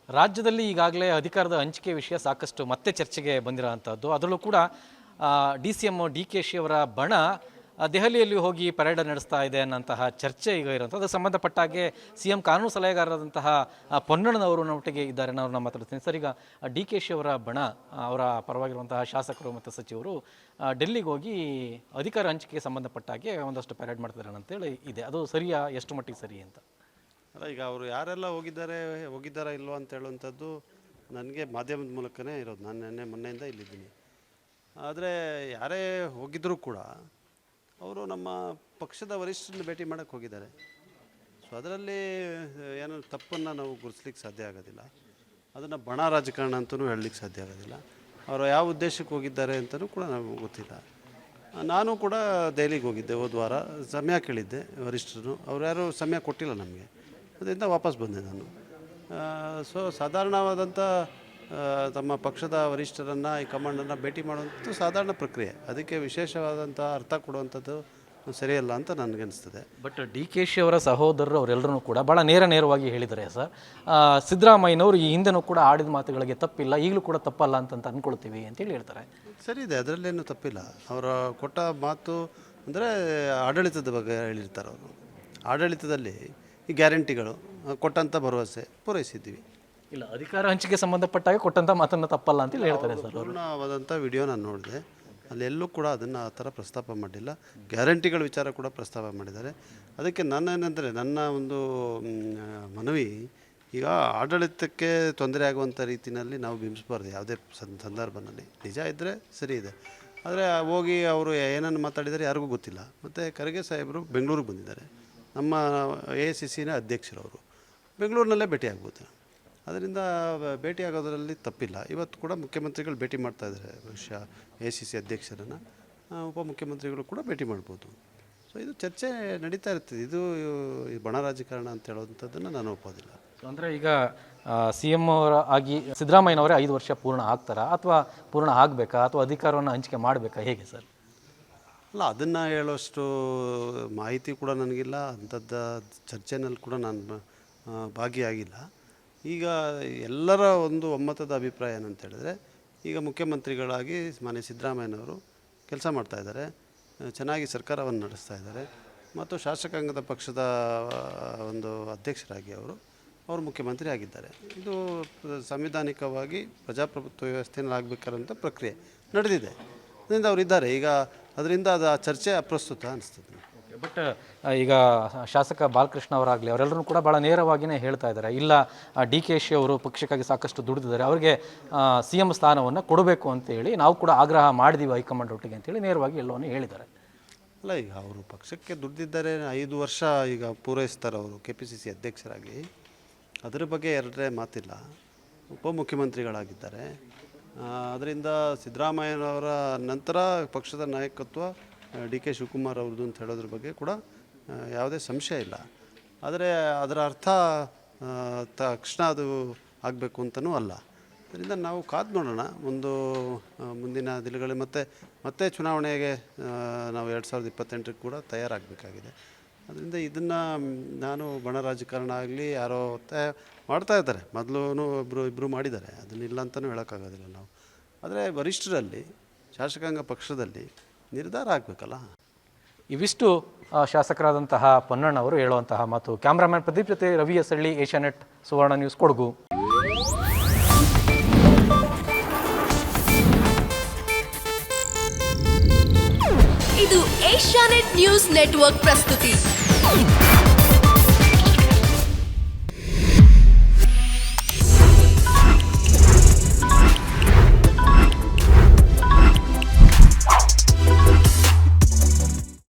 ರಾಜ್ಯದಲ್ಲಿ ಈಗಾಗಲೇ ಅಧಿಕಾರದ ಹಂಚಿಕೆ ವಿಷಯ ಸಾಕಷ್ಟು ಮತ್ತೆ ಚರ್ಚೆಗೆ ಬಂದಿರೋವಂಥದ್ದು. ಅದರಲ್ಲೂ ಕೂಡ DCM DKC ಅವರ ಬಣ ದೆಹಲಿಯಲ್ಲಿ ಹೋಗಿ ಪರೇಡ್ ನಡೆಸ್ತಾ ಇದೆ ಅನ್ನೋಂತಹ ಚರ್ಚೆ ಈಗ ಇರೋಂಥದ್ದು. ಅದಕ್ಕೆ ಸಂಬಂಧಪಟ್ಟ ಹಾಗೆ CM ಕಾನೂನು ಸಲಹೆಗಾರರಾದಂತಹ ಪೊನ್ನಣ್ಣನವರು ನಮ್ಮೊಟ್ಟಿಗೆ ಇದ್ದಾರೆ, ಅವ್ರನ್ನ ಮಾತಾಡ್ತೀನಿ. ಸರ್, ಈಗ DKC ಅವರ ಬಣ ಅವರ ಪರವಾಗಿರುವಂತಹ ಶಾಸಕರು ಮತ್ತು ಸಚಿವರು ಡೆಲ್ಲಿಗೆ ಹೋಗಿ ಅಧಿಕಾರ ಹಂಚಿಕೆಗೆ ಸಂಬಂಧಪಟ್ಟ ಹಾಗೆ ಒಂದಷ್ಟು ಪರೇಡ್ ಮಾಡ್ತಿದ್ದಾರೆ ಅಂತೇಳಿ ಇದೆ. ಅದು ಸರಿಯಾ? ಎಷ್ಟು ಮಟ್ಟಿಗೆ ಸರಿ ಅಂತ? ಅಲ್ಲ, ಈಗ ಅವರು ಯಾರೆಲ್ಲ ಹೋಗಿದ್ದಾರಾ ಇಲ್ವಾ ಅಂತ ಹೇಳುವಂಥದ್ದು ನನಗೆ ಮಾಧ್ಯಮದ ಮೂಲಕನೇ ಇರೋದು. ನಾನು ಮೊನ್ನೆಯಿಂದ ಇಲ್ಲಿದ್ದೀನಿ. ಆದರೆ ಯಾರೇ ಹೋಗಿದ್ದರೂ ಕೂಡ ಅವರು ನಮ್ಮ ಪಕ್ಷದ ವರಿಷ್ಠರನ್ನ ಭೇಟಿ ಮಾಡೋಕ್ಕೆ ಹೋಗಿದ್ದಾರೆ. ಸೊ ಅದರಲ್ಲಿ ಏನೋ ತಪ್ಪನ್ನು ನಾವು ಗುರುತಿಸ್ಲಿಕ್ಕೆ ಸಾಧ್ಯ ಆಗೋದಿಲ್ಲ. ಅದನ್ನು ಬಣ ರಾಜಕಾರಣ ಅಂತಲೂ ಹೇಳಲಿಕ್ಕೆ ಸಾಧ್ಯ ಆಗೋದಿಲ್ಲ. ಅವರು ಯಾವ ಉದ್ದೇಶಕ್ಕೆ ಹೋಗಿದ್ದಾರೆ ಅಂತಲೂ ಕೂಡ ನಮಗೆ ಗೊತ್ತಿಲ್ಲ. ನಾನು ಕೂಡ ದೆಹಲಿಗೆ ಹೋಗಿದ್ದೆ ಹೋದ ವಾರ. ಸಮಯ ಕೇಳಿದ್ದೆ ವರಿಷ್ಠರು, ಅವ್ರು ಯಾರೂ ಸಮಯ ಕೊಟ್ಟಿಲ್ಲ ನಮಗೆ. ಅದರಿಂದ ವಾಪಸ್ ಬಂದೆ ನಾನು. ಸೊ ಸಾಧಾರಣವಾದಂಥ ತಮ್ಮ ಪಕ್ಷದ ವರಿಷ್ಠರನ್ನು, ಹೈಕಮಾಂಡನ್ನು ಭೇಟಿ ಮಾಡುವಂಥದ್ದು ಸಾಧಾರಣ ಪ್ರಕ್ರಿಯೆ. ಅದಕ್ಕೆ ವಿಶೇಷವಾದಂಥ ಅರ್ಥ ಕೊಡುವಂಥದ್ದು ಸರಿಯಲ್ಲ ಅಂತ ನನಗನ್ನಿಸ್ತದೆ. ಬಟ್ DKC ಅವರ ಸಹೋದರರು ಅವರೆಲ್ಲರೂ ಕೂಡ ಭಾಳ ನೇರವಾಗಿ ಹೇಳಿದ್ದಾರೆ ಸರ್. ಸಿದ್ದರಾಮಯ್ಯನವರು ಈ ಹಿಂದೆನೂ ಕೂಡ ಆಡಿದ ಮಾತುಗಳಿಗೆ ತಪ್ಪಿಲ್ಲ, ಈಗಲೂ ಕೂಡ ತಪ್ಪಲ್ಲ ಅಂತ ಅಂದ್ಕೊಳ್ತೀವಿ ಅಂತೇಳಿ ಹೇಳ್ತಾರೆ. ಸರಿ ಇದೆ, ಅದರಲ್ಲೇನು ತಪ್ಪಿಲ್ಲ. ಅವರ ಕೊಟ್ಟ ಮಾತು ಅಂದರೆ ಆಡಳಿತದ ಬಗ್ಗೆ ಹೇಳಿರ್ತಾರೆ ಅವರು. ಆಡಳಿತದಲ್ಲಿ ಈ ಗ್ಯಾರಂಟಿಗಳು, ಕೊಟ್ಟಂಥ ಭರವಸೆ ಪೂರೈಸಿದ್ದೀವಿ. ಇಲ್ಲ, ಅಧಿಕಾರ ಹಂಚಿಕೆ ಸಂಬಂಧಪಟ್ಟಾಗ ಕೊಟ್ಟಂಥ ಮಾತನ್ನು ತಪ್ಪಲ್ಲ ಅಂತ ಹೇಳ್ತಾರೆ ಸರ್. ಪೂರ್ಣವಾದಂಥ ವಿಡಿಯೋ ನಾನು ನೋಡಿದೆ. ಅಲ್ಲೆಲ್ಲೂ ಕೂಡ ಅದನ್ನು ಆ ಥರ ಪ್ರಸ್ತಾಪ ಮಾಡಿಲ್ಲ. ಗ್ಯಾರಂಟಿಗಳ ವಿಚಾರ ಕೂಡ ಪ್ರಸ್ತಾಪ ಮಾಡಿದ್ದಾರೆ. ಅದಕ್ಕೆ ನಾನೇನೆಂದರೆ, ನನ್ನ ಒಂದು ಮನವಿ, ಈಗ ಆಡಳಿತಕ್ಕೆ ತೊಂದರೆ ಆಗುವಂಥ ರೀತಿಯಲ್ಲಿ ನಾವು ಬಿಂಬಿಸಬಾರ್ದು ಯಾವುದೇ ಸಂದರ್ಭದಲ್ಲಿ. ನಿಜ ಇದ್ದರೆ ಸರಿ ಇದೆ. ಆದರೆ ಹೋಗಿ ಅವರು ಏನನ್ನು ಮಾತಾಡಿದರೆ ಯಾರಿಗೂ ಗೊತ್ತಿಲ್ಲ. ಮತ್ತು ಖರ್ಗೆ ಸಾಹೇಬರು ಬೆಂಗಳೂರಿಗೆ ಬಂದಿದ್ದಾರೆ. ನಮ್ಮ AICCನ ಅಧ್ಯಕ್ಷರವರು ಬೆಂಗಳೂರಿನಲ್ಲೇ ಭೇಟಿ ಆಗ್ಬೋದು. ಅದರಿಂದ ಭೇಟಿ ಆಗೋದರಲ್ಲಿ ತಪ್ಪಿಲ್ಲ. ಇವತ್ತು ಕೂಡ ಮುಖ್ಯಮಂತ್ರಿಗಳು ಭೇಟಿ ಮಾಡ್ತಾಯಿದ್ದಾರೆ. ಬಹುಶಃ AICC ಅಧ್ಯಕ್ಷರನ್ನು ಉಪಮುಖ್ಯಮಂತ್ರಿಗಳು ಕೂಡ ಭೇಟಿ ಮಾಡ್ಬೋದು. ಸೊ ಇದು ಚರ್ಚೆ ನಡೀತಾ ಇರ್ತದೆ. ಇದು ಬಣ ರಾಜಕಾರಣ ಅಂತ ಹೇಳುವಂಥದ್ದನ್ನು ನಾನು ಒಪ್ಪೋದಿಲ್ಲ. ಅಂದರೆ ಈಗ CM ಆಗಿ ಸಿದ್ದರಾಮಯ್ಯನವರೇ 5 ವರ್ಷ ಪೂರ್ಣ ಆಗ್ತಾರಾ, ಅಥವಾ ಪೂರ್ಣ ಆಗಬೇಕಾ, ಅಥವಾ ಅಧಿಕಾರವನ್ನು ಹಂಚಿಕೆ ಮಾಡಬೇಕಾ, ಹೇಗೆ ಸರ್? ಅಲ್ಲ, ಅದನ್ನು ಹೇಳೋಷ್ಟು ಮಾಹಿತಿ ಕೂಡ ನನಗಿಲ್ಲ. ಅಂಥದ್ದು ಚರ್ಚೆನಲ್ಲಿ ಕೂಡ ನಾನು ಭಾಗಿಯಾಗಿಲ್ಲ. ಈಗ ಎಲ್ಲರ ಒಂದು ಒಮ್ಮತದ ಅಭಿಪ್ರಾಯ ಏನಂತ ಹೇಳಿದ್ರೆ, ಈಗ ಮುಖ್ಯಮಂತ್ರಿಗಳಾಗಿ ಮಾನ್ಯ ಸಿದ್ದರಾಮಯ್ಯನವರು ಕೆಲಸ ಮಾಡ್ತಾಯಿದ್ದಾರೆ, ಚೆನ್ನಾಗಿ ಸರ್ಕಾರವನ್ನು ನಡೆಸ್ತಾ ಇದ್ದಾರೆ. ಮತ್ತು ಶಾಸಕಾಂಗದ ಪಕ್ಷದ ಒಂದು ಅಧ್ಯಕ್ಷರಾಗಿ ಅವರು ಮುಖ್ಯಮಂತ್ರಿ ಆಗಿದ್ದಾರೆ. ಇದು ಸಾಂವಿಧಾನಿಕವಾಗಿ ಪ್ರಜಾಪ್ರಭುತ್ವ ವ್ಯವಸ್ಥೆಯಲ್ಲಿ ಆಗಬೇಕಾದಂಥ ಪ್ರಕ್ರಿಯೆ ನಡೆದಿದೆ. ಅದರಿಂದ ಅವರಿದ್ದಾರೆ. ಈಗ ಅದರಿಂದ ಅದು ಆ ಚರ್ಚೆ ಅಪ್ರಸ್ತುತ ಅನಿಸ್ತದೆ. ಬಟ್ ಈಗ ಶಾಸಕ ಬಾಲಕೃಷ್ಣ ಅವರಾಗಲಿ ಅವರೆಲ್ಲರೂ ಕೂಡ ಭಾಳ ನೇರವಾಗಿಯೇ ಹೇಳ್ತಾ ಇದ್ದಾರೆ, ಇಲ್ಲ DKC ಅವರು ಪಕ್ಷಕ್ಕಾಗಿ ಸಾಕಷ್ಟು ದುಡಿದಿದ್ದಾರೆ, ಅವರಿಗೆ CM ಸ್ಥಾನವನ್ನು ಕೊಡಬೇಕು ಅಂತೇಳಿ ನಾವು ಕೂಡ ಆಗ್ರಹ ಮಾಡಿದ್ದೀವಿ ಹೈಕಮಾಂಡ್ ಒಟ್ಟಿಗೆ ಅಂತೇಳಿ ನೇರವಾಗಿ ಎಲ್ಲವನ್ನೂ ಹೇಳಿದ್ದಾರೆ. ಅಲ್ಲ, ಈಗ ಅವರು ಪಕ್ಷಕ್ಕೆ ದುಡ್ದಿದ್ದಾರೆ, 5 ವರ್ಷ ಈಗ ಪೂರೈಸ್ತಾರೆ ಅವರು KPCC ಅಧ್ಯಕ್ಷರಾಗಿ. ಅದರ ಬಗ್ಗೆ ಎರಡೇ ಮಾತಿಲ್ಲ. ಉಪಮುಖ್ಯಮಂತ್ರಿಗಳಾಗಿದ್ದಾರೆ. ಅದರಿಂದ ಸಿದ್ದರಾಮಯ್ಯನವರ ನಂತರ ಪಕ್ಷದ ನಾಯಕತ್ವ DK ಶಿವಕುಮಾರ್ ಅವ್ರದ್ದು ಅಂತ ಹೇಳೋದ್ರ ಬಗ್ಗೆ ಕೂಡ ಯಾವುದೇ ಸಂಶಯ ಇಲ್ಲ. ಆದರೆ ಅದರ ಅರ್ಥ ತಕ್ಷಣ ಅದು ಆಗಬೇಕು ಅಂತಲೂ ಅಲ್ಲ. ಅದರಿಂದ ನಾವು ಕಾದು ನೋಡೋಣ. ಮುಂದಿನ ದಿನಗಳಲ್ಲಿ ಮತ್ತೆ ಚುನಾವಣೆಗೆ ನಾವು 2028ಕ್ಕೆ ಕೂಡ ತಯಾರಾಗಬೇಕಾಗಿದೆ. ಅದರಿಂದ ಇದನ್ನು ನಾನು ಬಣ ರಾಜಕಾರಣ ಆಗಲಿ ಯಾರೋ ಒತ್ತಾಯ ಮಾಡ್ತಾ ಇದ್ದಾರೆ. ಮೊದಲು ಇಬ್ಬರು ಮಾಡಿದ್ದಾರೆ, ಅದನ್ನಿಲ್ಲ ಅಂತಲೂ ಹೇಳೋಕ್ಕಾಗೋದಿಲ್ಲ ನಾವು. ಆದರೆ ವರಿಷ್ಠರಲ್ಲಿ, ಶಾಸಕಾಂಗ ಪಕ್ಷದಲ್ಲಿ ನಿರ್ಧಾರ ಆಗಬೇಕಲ್ಲ. ಇವಿಷ್ಟು ಶಾಸಕರಾದಂತಹ ಪೊನ್ನಣ್ಣವರು ಹೇಳುವಂತಹ ಮಾತು. ಕ್ಯಾಮ್ರಾಮನ್ ಪ್ರದೀಪ್ ಜೊತೆ ರವಿ ಎಸಳ್ಳಿ, ಏಷ್ಯಾನೆಟ್ ಸುವರ್ಣ ನ್ಯೂಸ್, ಕೊಡಗು. ಇದು ಏಷ್ಯಾನೆಟ್ ನ್ಯೂಸ್ ನೆಟ್ವರ್ಕ್ ಪ್ರಸ್ತುತಿ.